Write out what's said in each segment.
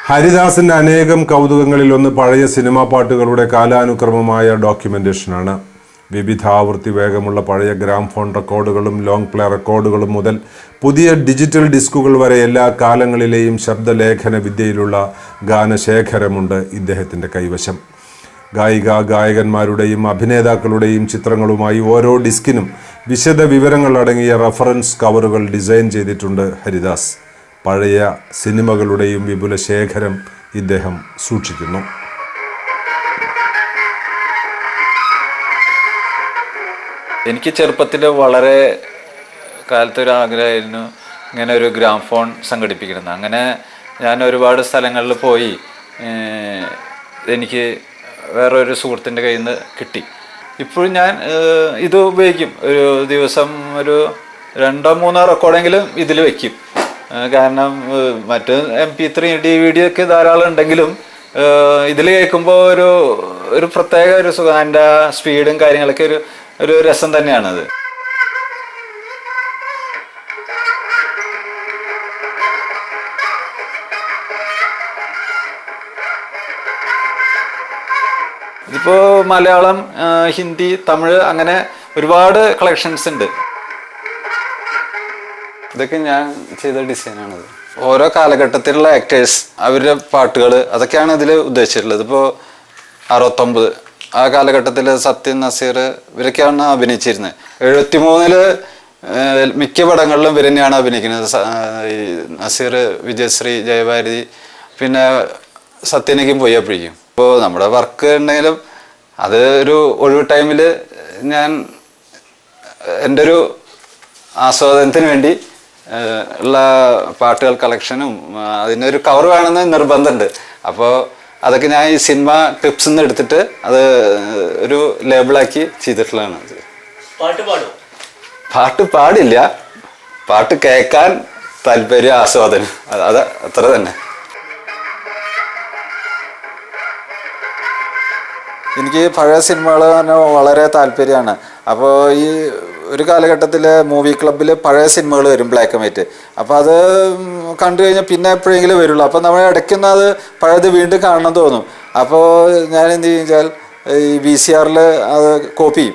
ഹരിദാസിന്റെ അനേകം കൗതുകങ്ങളിൽ ഒന്ന് പഴയ സിനിമാ പാട്ടുകളുടെ കാലാനുക്രമമായ ഡോക്യുമെന്റേഷനാണ്. വിവിധാവൃത്തി വേഗമുള്ള പഴയ ഗ്രാംഫോൺ റെക്കോർഡുകളും ലോങ് പ്ലേ റെക്കോർഡുകളും മുതൽ പുതിയ ഡിജിറ്റൽ ഡിസ്കുകൾ വരെ എല്ലാ കാലങ്ങളിലെയും ശബ്ദലേഖന വിദ്യയിലുള്ള ഗാനശേഖരമുണ്ട് ഇദ്ദേഹത്തിൻ്റെ കൈവശം. ഗായകന്മാരുടെയും അഭിനേതാക്കളുടെയും ചിത്രങ്ങളുമായി ഓരോ ഡിസ്കിനും വിശദ വിവരങ്ങൾ അടങ്ങിയ റഫറൻസ് കവറുകൾ ഡിസൈൻ ചെയ്തിട്ടുണ്ട് ഹരിദാസ്. പഴയ സിനിമകളുടെയും വിപുല ശേഖരം ഇദ്ദേഹം സൂക്ഷിക്കുന്നു. എനിക്ക് ചെറുപ്പത്തിൽ വളരെ കാലത്തൊരു ആഗ്രഹമായിരുന്നു ഇങ്ങനെ ഒരു ഗ്രാംഫോൺ സംഘടിപ്പിക്കണമെന്ന്. അങ്ങനെ ഞാൻ ഒരുപാട് സ്ഥലങ്ങളിൽ പോയി എനിക്ക് വേറൊരു സുഹൃത്തിൻ്റെ കയ്യിൽ നിന്ന് കിട്ടി. ഇപ്പോഴും ഞാൻ ഇത് ഉപയോഗിക്കും. ഒരു ദിവസം ഒരു 2-3 റെക്കോർഡെങ്കിലും ഇതിൽ വയ്ക്കും. കാരണം മറ്റ് MP3 DVD ഒക്കെ ധാരാളം ഉണ്ടെങ്കിലും ഇതിൽ കേൾക്കുമ്പോൾ ഒരു പ്രത്യേക ഒരു സുഖം, അതിൻ്റെ സ്പീഡും കാര്യങ്ങളൊക്കെ ഒരു രസം തന്നെയാണത്. ഇതിപ്പോൾ മലയാളം, ഹിന്ദി, തമിഴ് അങ്ങനെ ഒരുപാട് കളക്ഷൻസ് ഉണ്ട്. ഇതൊക്കെ ഞാൻ ചെയ്ത ഡിസൈനാണത്. ഓരോ കാലഘട്ടത്തിലുള്ള ആക്ടേഴ്സ്, അവരുടെ പാട്ടുകൾ, അതൊക്കെയാണ് ഇതിൽ ഉദ്ദേശിച്ചിട്ടുള്ളത്. ഇപ്പോൾ 69 ആ കാലഘട്ടത്തിൽ സത്യൻ, നസീർ ഇവരൊക്കെയാണ് അഭിനയിച്ചിരുന്നത്. 73 മിക്ക പടങ്ങളിലും ഇവർ തന്നെയാണ് അഭിനയിക്കുന്നത്. നസീർ, വിജയശ്രീ, ജയഭാരതി, പിന്നെ സത്യനേക്കും പോയി അപ്പോഴേക്കും. ഇപ്പോൾ നമ്മുടെ വർക്ക് ഉണ്ടെങ്കിലും അത് ഒരു ഒഴിവ് ടൈമിൽ ഞാൻ എൻ്റെ ഒരു ആസ്വാദനത്തിന് വേണ്ടി ഉള്ള പാട്ടുകൾ കളക്ഷനും അതിനൊരു കവർ വേണമെന്ന് നിർബന്ധമുണ്ട്. അപ്പോൾ അതൊക്കെ ഞാൻ ഈ സിനിമ ക്ലിപ്സിൽ നിന്ന് എടുത്തിട്ട് അത് ഒരു ലേബിളാക്കി ചെയ്തിട്ടുള്ളതാണ്. പാട്ട് പാടില്ല, പാട്ട് കേൾക്കാൻ താല്പര്യം, ആസ്വാദനം, അത് അത്ര തന്നെ. എനിക്ക് പഴയ സിനിമകൾ വളരെ താല്പര്യമാണ്. അപ്പോൾ ഈ ഒരു കാലഘട്ടത്തിൽ മൂവി ക്ലബ്ബിൽ പഴയ സിനിമകൾ വരും, ബ്ലാക്ക് ആൻഡ് വൈറ്റ്. അപ്പോൾ അത് കണ്ടു കഴിഞ്ഞാൽ പിന്നെ എപ്പോഴെങ്കിലും വരുള്ളൂ. അപ്പോൾ നമ്മൾ ഇടയ്ക്കൊന്നും അത് പഴയത് വീണ്ടും കാണണം തോന്നും. അപ്പോൾ ഞാൻ എന്ത് ചെയ്താൽ ഈ VCR അത് കോപ്പി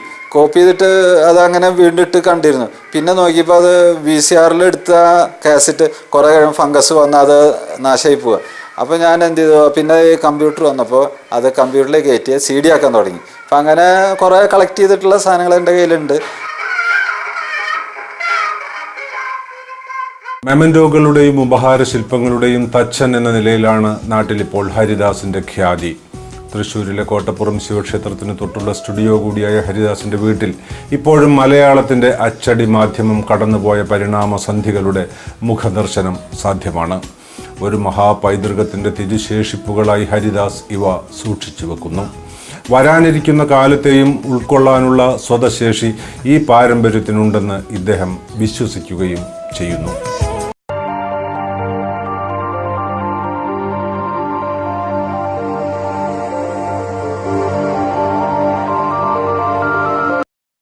ചെയ്തിട്ട് അതങ്ങനെ വീണ്ടും ഇട്ട് കണ്ടിരുന്നു. പിന്നെ നോക്കിയപ്പോൾ അത് VCR എടുത്ത കാസറ്റ് കുറേ കഴിയുമ്പോൾ ഫംഗസ് വന്ന് അത് നാശമായി പോവുക. അപ്പോൾ ഞാൻ എന്ത് ചെയ്തു, പിന്നെ ഈ കമ്പ്യൂട്ടർ വന്നപ്പോൾ അത് കമ്പ്യൂട്ടറിലേക്ക് കയറ്റി CD ആക്കാൻ തുടങ്ങി. അപ്പം അങ്ങനെ കുറേ കളക്ട് ചെയ്തിട്ടുള്ള സാധനങ്ങൾ എൻ്റെ കയ്യിലുണ്ട്. മെമന്റോകളുടെയും ഉപഹാര ശില്പങ്ങളുടെയും തച്ചൻ എന്ന നിലയിലാണ് നാട്ടിലിപ്പോൾ ഹരിദാസിന്റെ ഖ്യാതി. തൃശ്ശൂരിലെ കോട്ടപ്പുറം ശിവക്ഷേത്രത്തിന് തൊട്ടുള്ള സ്റ്റുഡിയോ കൂടിയായ ഹരിദാസിന്റെ വീട്ടിൽ ഇപ്പോഴും മലയാളത്തിന്റെ അച്ചടി മാധ്യമം കടന്നുപോയ പരിണാമസന്ധികളുടെ മുഖദർശനം സാധ്യമാണ്. ഒരു മഹാപൈതൃകത്തിന്റെ തിരുശേഷിപ്പുകളായി ഹരിദാസ് ഇവ സൂക്ഷിച്ചു വെക്കുന്നു. വരാനിരിക്കുന്ന കാലത്തെയും ഉൾക്കൊള്ളാനുള്ള സ്വതശേഷി ഈ പാരമ്പര്യത്തിനുണ്ടെന്ന് ഇദ്ദേഹം വിശ്വസിക്കുകയും ചെയ്യുന്നു.